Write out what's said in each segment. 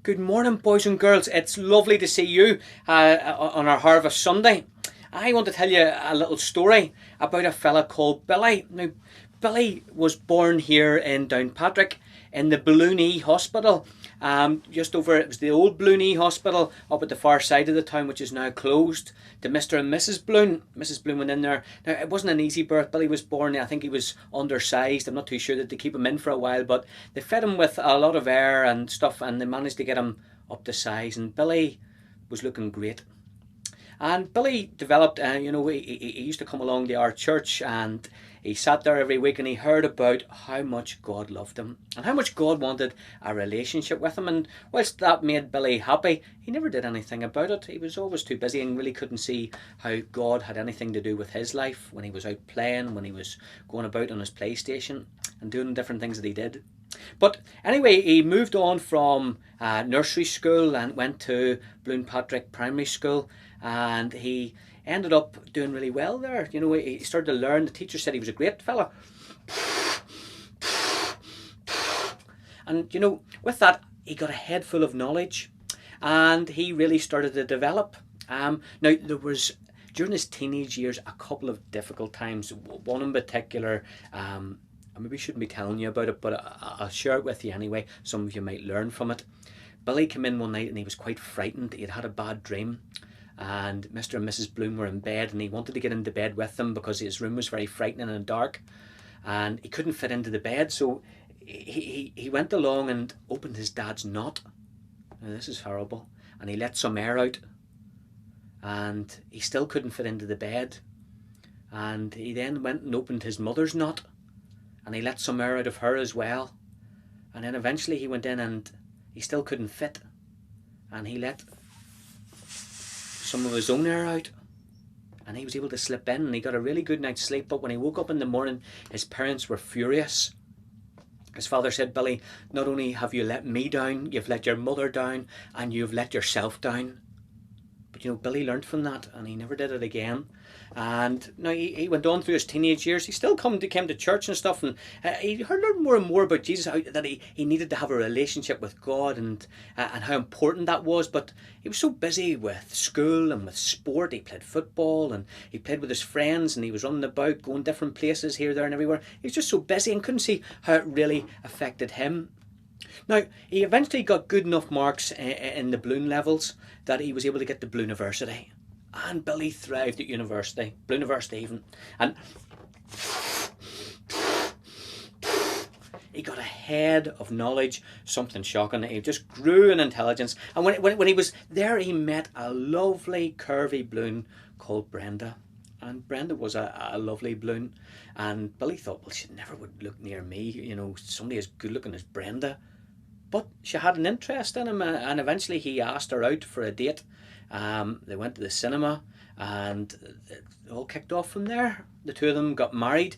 Good morning, boys and girls. It's lovely to see you on our Harvest Sunday. I want to tell you a little story about a fella called Billy. Now, Billy was born here in Downpatrick in the Balloonee Hospital. Just over, it was the old Balloonee Hospital up at the far side of the town, which is now closed. To Mr. and Mrs. Bloon. Mrs. Bloon went in there. Now, it wasn't an easy birth. Billy was born, I think he was undersized. I'm not too sure that they keep him in for a while, but they fed him with a lot of air and stuff, and they managed to get him up to size. And Billy was looking great. And Billy developed, he used to come along to our church, and he sat there every week and he heard about how much God loved him and how much God wanted a relationship with him. And whilst that made Billy happy, he never did anything about it. He was always too busy and really couldn't see how God had anything to do with his life when he was out playing, when he was going about on his PlayStation and doing different things that he did. But anyway, he moved on from nursery school and went to Bloonpatrick Primary School, and he ended up doing really well there. You know, he started to learn. The teacher said he was a great fella. And, you know, with that, he got a head full of knowledge, and he really started to develop. Now, there was, during his teenage years, a couple of difficult times. One in particular, I maybe shouldn't be telling you about it, but I'll share it with you anyway. Some of you might learn from it. Billy came in one night and he was quite frightened. He had had a bad dream, and Mr. and Mrs. Bloom were in bed, and he wanted to get into bed with them because his room was very frightening and dark, and he couldn't fit into the bed. So he went along and opened his dad's knot. Now, this is horrible. And he let some air out, and he still couldn't fit into the bed. And he then went and opened his mother's knot, and he let some air out of her as well. And then eventually he went in and he still couldn't fit, and he let some of his own air out, and he was able to slip in, and he got a really good night's sleep. But when he woke up in the morning, his parents were furious. His father said, "Billy, not only have you let me down, you've let your mother down, and you've let yourself down." But you know, Billy learned from that, and he never did it again. And now he went on through his teenage years. He still came to church and stuff, and he learned more and more about Jesus, that he needed to have a relationship with God, and how important that was. But he was so busy with school and with sport. He played football, and he played with his friends, and he was running about, going different places here, there and everywhere. He was just so busy and couldn't see how it really affected him. Now, he eventually got good enough marks in the Bloon levels that he was able to get to Blooniversity. And Billy thrived at university, Blooniversity even. And he got a head of knowledge, something shocking. He just grew in intelligence. And when he was there, he met a lovely, curvy Bloon called Brenda. And Brenda was a lovely Bloon. And Billy thought, well, she never would look near me, you know, somebody as good looking as Brenda. But she had an interest in him, and eventually he asked her out for a date. They went to the cinema, and it all kicked off from there. The two of them got married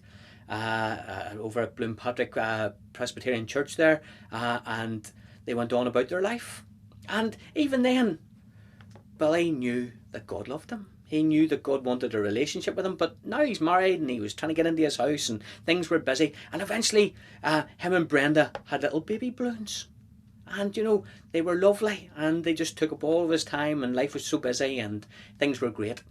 over at Bloonpatrick Presbyterian Church there, and they went on about their life. And even then, Billy knew that God loved him. He knew that God wanted a relationship with him, but now he's married and he was trying to get into his house and things were busy. And eventually, him and Brenda had little baby Bloons. And, you know, they were lovely, and they just took up all of his time, and life was so busy and things were great.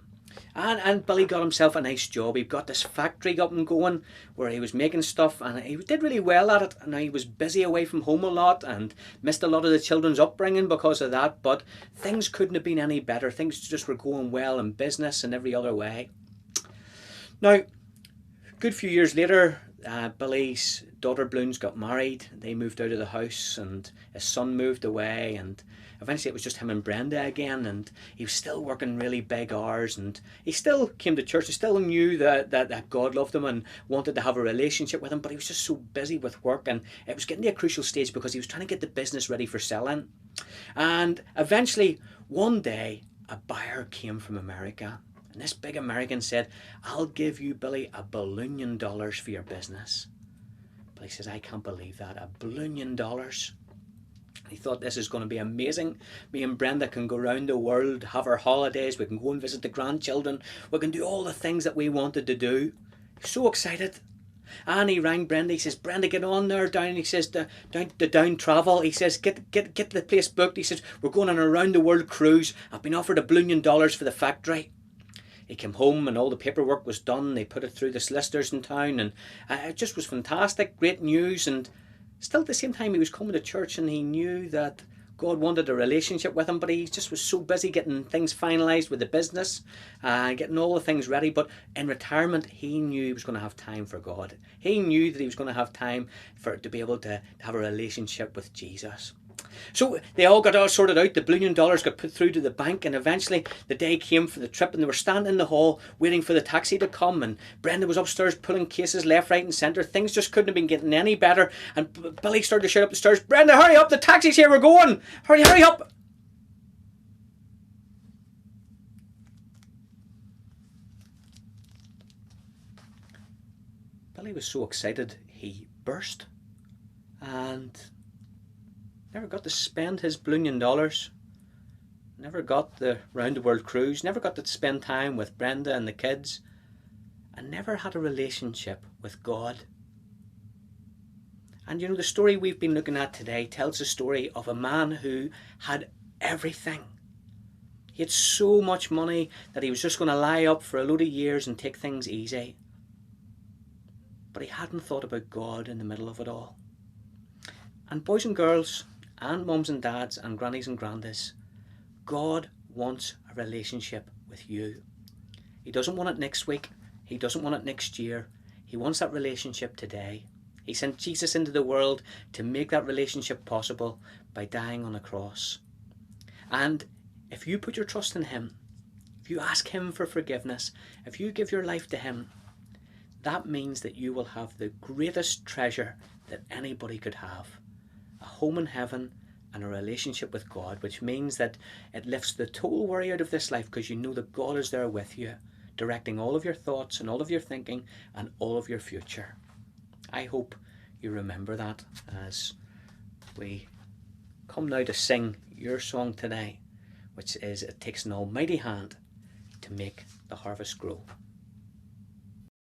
And Billy got himself a nice job. He got this factory up and going where he was making stuff, and he did really well at it. And he was busy away from home a lot and missed a lot of the children's upbringing because of that. But things couldn't have been any better. Things just were going well in business and every other way. Now, a good few years later, Billy's daughter Bloons got married. They moved out of the house, and his son moved away, and eventually it was just him and Brenda again, and he was still working really big hours, and he still came to church. He still knew that God loved him and wanted to have a relationship with him, but he was just so busy with work, and it was getting to a crucial stage because he was trying to get the business ready for selling. And eventually, one day, a buyer came from America. And this big American said, "I'll give you, Billy, $1 billion for your business." Billy says, "I can't believe that, $1 billion." He thought, this is going to be amazing. Me and Brenda can go around the world, have our holidays, we can go and visit the grandchildren, we can do all the things that we wanted to do. He was so excited. And he rang Brenda. He says, Brenda, get on there down. He says, down travel. He says, get the place booked. He says, we're going on a round the world cruise. I've been offered $1 billion for the factory. He came home and all the paperwork was done. They put it through the solicitors in town, and it just was fantastic, great news. And still at the same time, he was coming to church and he knew that God wanted a relationship with him, but he just was so busy getting things finalised with the business and getting all the things ready. But in retirement, he knew he was going to have time for God. He knew that he was going to have time to be able to have a relationship with Jesus. So they all got all sorted out. The $1 billion got put through to the bank, and eventually the day came for the trip, and they were standing in the hall waiting for the taxi to come, and Brenda was upstairs pulling cases left, right and centre. Things just couldn't have been getting any better, and Billy started to shout up the stairs, Brenda, hurry up, the taxi's here, we're going, hurry up. Billy was so excited he burst and never got to spend his $1 billion, never got the round the world cruise, never got to spend time with Brenda and the kids, and never had a relationship with God. And you know, the story we've been looking at today tells the story of a man who had everything. He had so much money that he was just going to lie up for a load of years and take things easy. But he hadn't thought about God in the middle of it all. And boys and girls, and mums and dads and grannies and grandies, God wants a relationship with you. He doesn't want it next week. He doesn't want it next year. He wants that relationship today. He sent Jesus into the world to make that relationship possible by dying on a cross. And if you put your trust in him, if you ask him for forgiveness, if you give your life to him, that means that you will have the greatest treasure that anybody could have. A home in heaven and a relationship with God, which means that it lifts the total worry out of this life because you know that God is there with you, directing all of your thoughts and all of your thinking and all of your future. I hope you remember that as we come now to sing your song today, which is, It Takes an Almighty Hand to Make the Harvest Grow.